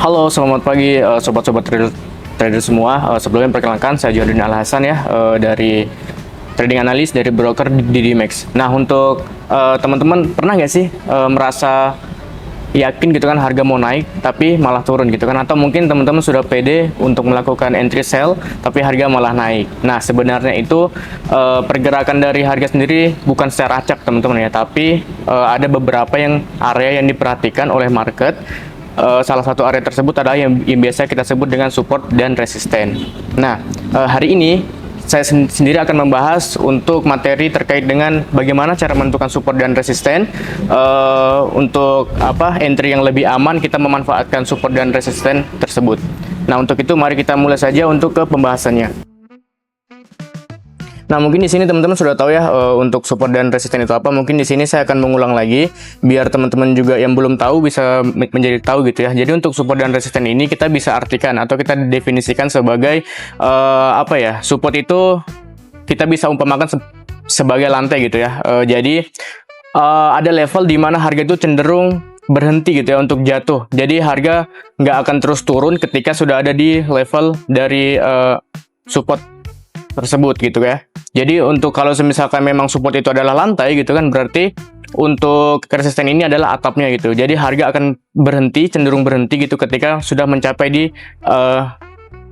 Halo, selamat pagi sobat-sobat trader semua. Sebelumnya perkenalkan, saya Jordan Al Hasan ya, dari trading analis dari broker DDMax. Nah, untuk teman-teman pernah nggak sih merasa yakin gitu kan harga mau naik tapi malah turun gitu kan, atau mungkin teman-teman sudah pede untuk melakukan entry sell tapi harga malah naik. Nah, sebenarnya itu pergerakan dari harga sendiri bukan secara acak teman-teman ya, tapi ada beberapa area yang diperhatikan oleh market. Salah satu area tersebut adalah yang biasa kita sebut dengan support dan resisten. Nah, hari ini saya sendiri akan membahas untuk materi terkait dengan bagaimana cara menentukan support dan resisten, untuk entry yang lebih aman kita memanfaatkan support dan resisten tersebut. Nah, untuk itu mari kita mulai saja untuk ke pembahasannya. Nah, mungkin di sini teman-teman sudah tahu ya untuk support dan resisten itu apa. Mungkin di sini saya akan mengulang lagi biar teman-teman juga yang belum tahu bisa menjadi tahu gitu ya. Jadi untuk support dan resisten ini kita bisa artikan atau kita definisikan sebagai support itu kita bisa umpamakan sebagai lantai gitu ya. Jadi ada level di mana harga itu cenderung berhenti gitu ya untuk jatuh. Jadi harga nggak akan terus turun ketika sudah ada di level dari support tersebut gitu ya. Jadi untuk kalau misalkan memang support itu adalah lantai gitu kan, berarti untuk resisten ini adalah atapnya gitu. Jadi harga akan berhenti, cenderung berhenti gitu ketika sudah mencapai di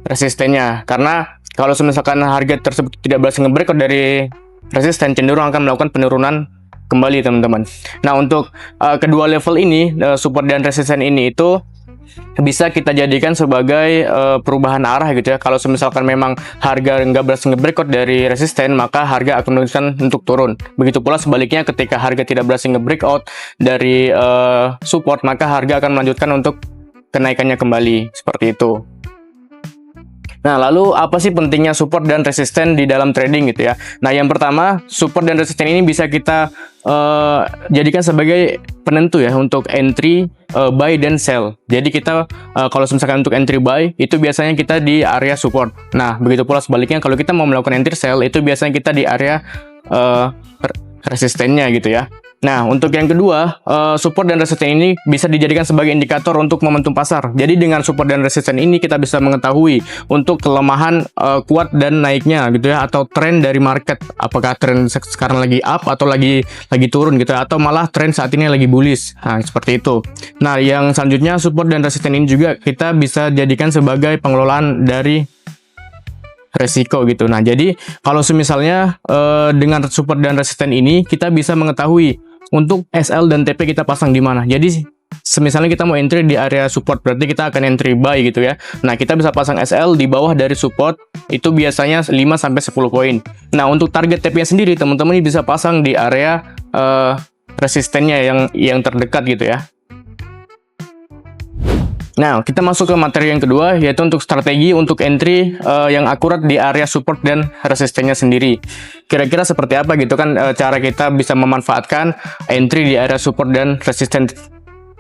resistennya. Karena kalau misalkan harga tersebut tidak berhasil nge-break dari resisten, cenderung akan melakukan penurunan kembali teman-teman. Nah, untuk kedua level ini, support dan resisten ini itu bisa kita jadikan sebagai perubahan arah gitu ya. Kalau misalkan memang harga nggak berhasil nge-breakout dari resisten, maka harga akan melanjutkan untuk turun. Begitu pula sebaliknya, ketika harga tidak berhasil nge-breakout dari support, maka harga akan melanjutkan untuk kenaikannya kembali, seperti itu. Nah, lalu apa sih pentingnya support dan resisten di dalam trading gitu ya? Nah, yang pertama, support dan resisten ini bisa kita jadikan sebagai penentu ya untuk entry, buy dan sell. Jadi kita kalau misalkan untuk entry buy itu biasanya kita di area support. Nah, begitu pula sebaliknya kalau kita mau melakukan entry sell itu biasanya kita di area resistennya gitu ya. Nah, untuk yang kedua, support dan resisten ini bisa dijadikan sebagai indikator untuk momentum pasar. Jadi dengan support dan resisten ini kita bisa mengetahui untuk kelemahan kuat dan naiknya gitu ya, atau tren dari market. Apakah tren sekarang lagi up atau lagi turun gitu ya, atau malah tren saat ini lagi bullish. Nah, seperti itu. Nah, yang selanjutnya support dan resisten ini juga kita bisa jadikan sebagai pengelolaan dari resiko gitu. Nah, jadi kalau misalnya dengan support dan resisten ini kita bisa mengetahui untuk SL dan TP kita pasang di mana. Jadi misalnya kita mau entry di area support, berarti kita akan entry buy gitu ya. Nah, kita bisa pasang SL di bawah dari support, itu biasanya 5-10 poin. Nah, untuk target TP-nya sendiri teman-teman bisa pasang di area resistennya yang terdekat gitu ya. Nah, kita masuk ke materi yang kedua, yaitu untuk strategi untuk entry yang akurat di area support dan resistennya sendiri. Kira-kira seperti apa gitu kan cara kita bisa memanfaatkan entry di area support dan resisten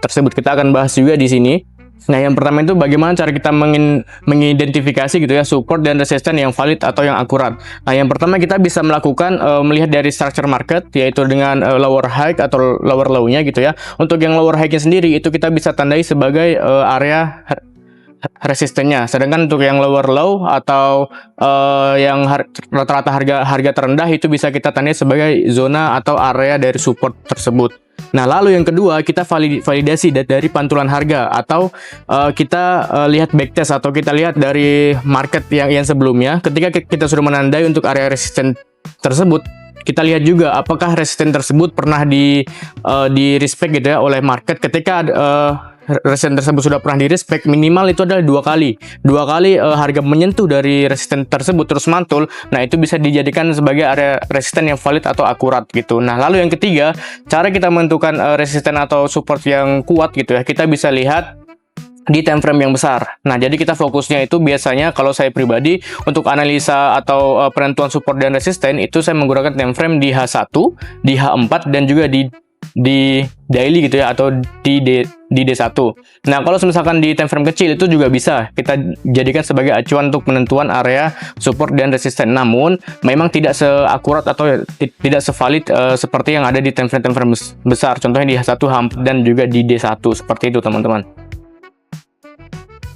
tersebut. Kita akan bahas juga di sini. Nah, yang pertama itu bagaimana cara kita mengidentifikasi gitu ya support dan resisten yang valid atau yang akurat. Nah, yang pertama kita bisa melakukan melihat dari structure market, yaitu dengan lower high atau lower low-nya gitu ya. Untuk yang lower high-nya sendiri itu kita bisa tandai sebagai area resistennya. Sedangkan untuk yang lower low atau yang rata-rata harga terendah itu bisa kita tandai sebagai zona atau area dari support tersebut. Nah, lalu yang kedua kita validasi dari pantulan harga, atau kita lihat backtest atau kita lihat dari market yang sebelumnya. Ketika kita sudah menandai untuk area resisten tersebut, kita lihat juga apakah resisten tersebut pernah di respect gitu ya oleh market. Ketika resisten tersebut sudah pernah di respect, minimal itu adalah dua kali harga menyentuh dari resisten tersebut terus mantul. Nah, itu bisa dijadikan sebagai area resisten yang valid atau akurat gitu. Nah, lalu yang ketiga, cara kita menentukan resisten atau support yang kuat gitu ya, kita bisa lihat di time frame yang besar. Nah, jadi kita fokusnya itu biasanya kalau saya pribadi untuk analisa atau penentuan support dan resisten itu saya menggunakan time frame di H1, di H4 dan juga di daily gitu ya, atau di D1. Nah, kalau misalkan di time frame kecil itu juga bisa kita jadikan sebagai acuan untuk penentuan area support dan resisten. Namun memang tidak seakurat atau tidak sevalid seperti yang ada di time frame besar. Contohnya di H1, H4 dan juga di D1, seperti itu teman-teman.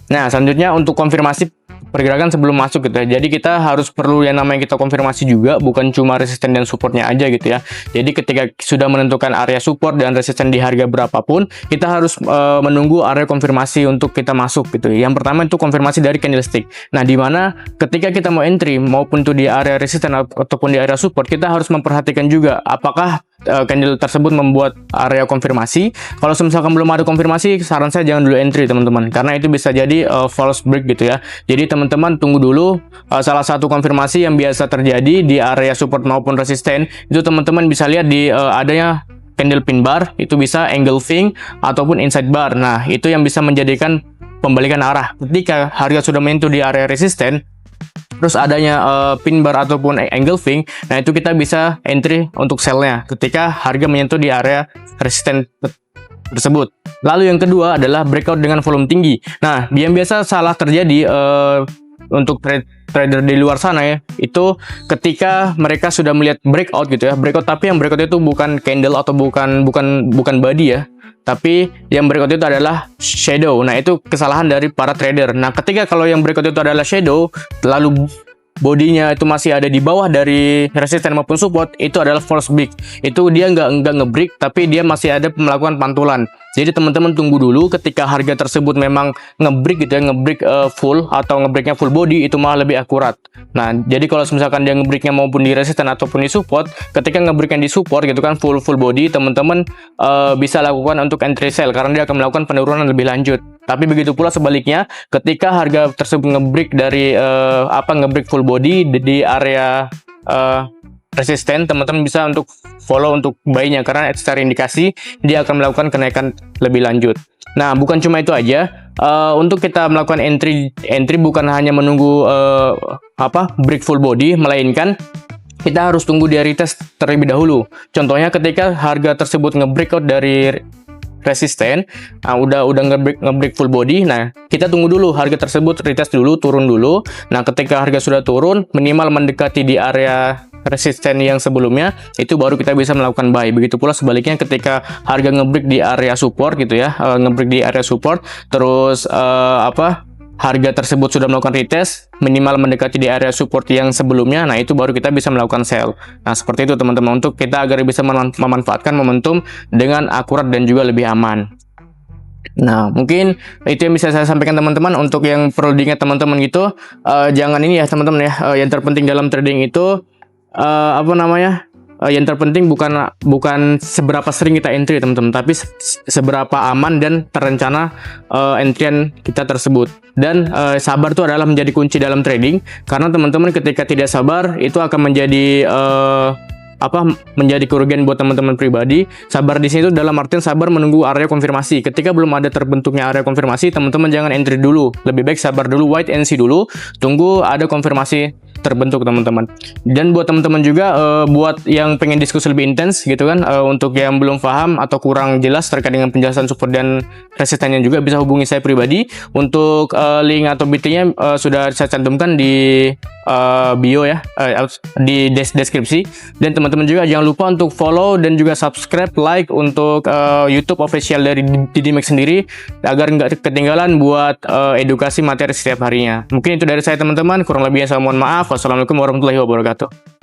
Nah, selanjutnya untuk konfirmasi pergerakan sebelum masuk gitu ya. Jadi kita harus perlu yang namanya kita konfirmasi juga, bukan cuma resisten dan supportnya aja gitu ya. Jadi ketika sudah menentukan area support dan resisten di harga berapapun, kita harus menunggu area konfirmasi untuk kita masuk gitu. Yang pertama itu konfirmasi dari candlestick. Nah, di mana ketika kita mau entry maupun itu di area resisten ataupun di area support, kita harus memperhatikan juga apakah candle tersebut membuat area konfirmasi. Kalau misalkan belum ada konfirmasi, saran saya jangan dulu entry teman-teman, karena itu bisa jadi false break gitu ya. Jadi teman-teman tunggu dulu. Salah satu konfirmasi yang biasa terjadi di area support maupun resisten itu teman-teman bisa lihat di adanya candle pin bar, itu bisa engulfing ataupun inside bar. Nah, itu yang bisa menjadikan pembalikan arah. Ketika harga sudah menyentuh di area resisten, terus adanya pin bar ataupun engulfing, nah itu kita bisa entry untuk sell-nya ketika harga menyentuh di area resisten tersebut. Lalu yang kedua adalah breakout dengan volume tinggi. Nah, yang biasa salah terjadi untuk trader di luar sana ya, itu ketika mereka sudah melihat breakout gitu ya, breakout, tapi yang breakout itu bukan candle atau bukan body ya, tapi yang breakout itu adalah shadow. Nah, itu kesalahan dari para trader. Nah, ketika kalau yang breakout itu adalah shadow, lalu bodinya itu masih ada di bawah dari resisten maupun support, itu adalah false break. Itu dia nggak nge-break, tapi dia masih ada melakukan pantulan. Jadi teman-teman tunggu dulu ketika harga tersebut memang nge-break gitu ya, nge-break full atau nge-breaknya full body, itu malah lebih akurat. Nah, jadi kalau misalkan dia nge-breaknya maupun di resisten ataupun di support, ketika nge-breaknya di support gitu kan full body, teman-teman bisa lakukan untuk entry sell karena dia akan melakukan penurunan lebih lanjut. Tapi begitu pula sebaliknya, ketika harga tersebut nge-break dari nge-break full body di area resisten, teman-teman bisa untuk follow untuk buy-nya karena secara indikasi dia akan melakukan kenaikan lebih lanjut. Nah, bukan cuma itu aja. Untuk kita melakukan entry bukan hanya menunggu break full body, melainkan kita harus tunggu dia retest terlebih dahulu. Contohnya ketika harga tersebut nge-breakout dari resisten, udah nge-break full body, nah kita tunggu dulu harga tersebut retest dulu, turun dulu. Nah, ketika harga sudah turun minimal mendekati di area resisten yang sebelumnya, itu baru kita bisa melakukan buy. Begitu pula sebaliknya ketika harga nge-break di area support gitu ya, nge-break di area support, terus harga tersebut sudah melakukan retest, minimal mendekati di area support yang sebelumnya, nah itu baru kita bisa melakukan sell. Nah, seperti itu teman-teman, untuk kita agar bisa memanfaatkan momentum dengan akurat dan juga lebih aman. Nah, mungkin itu yang bisa saya sampaikan teman-teman. Untuk yang perlu diingat teman-teman gitu, jangan ini ya teman-teman ya, yang terpenting dalam trading itu yang terpenting bukan seberapa sering kita entry teman-teman, tapi seberapa aman dan terencana entryan kita tersebut. Dan sabar itu adalah menjadi kunci dalam trading, karena teman-teman ketika tidak sabar itu akan menjadi menjadi kerugian buat teman-teman pribadi. Sabar di sini itu dalam artian sabar menunggu area konfirmasi. Ketika belum ada terbentuknya area konfirmasi, teman-teman jangan entry dulu. Lebih baik sabar dulu, wait and see dulu, tunggu ada konfirmasi terbentuk teman-teman. Dan buat teman-teman juga buat yang pengen diskusi lebih intens gitu kan, untuk yang belum paham atau kurang jelas terkait dengan penjelasan support dan resistennya juga, bisa hubungi saya pribadi. Untuk link atau BT-nya sudah saya cantumkan di bio ya, di deskripsi. Dan teman-teman juga jangan lupa untuk follow dan juga subscribe, like untuk YouTube official dari Didimax sendiri, agar nggak ketinggalan buat edukasi materi setiap harinya. Mungkin itu dari saya teman-teman, kurang lebihnya saya mohon maaf. Wassalamualaikum warahmatullahi wabarakatuh.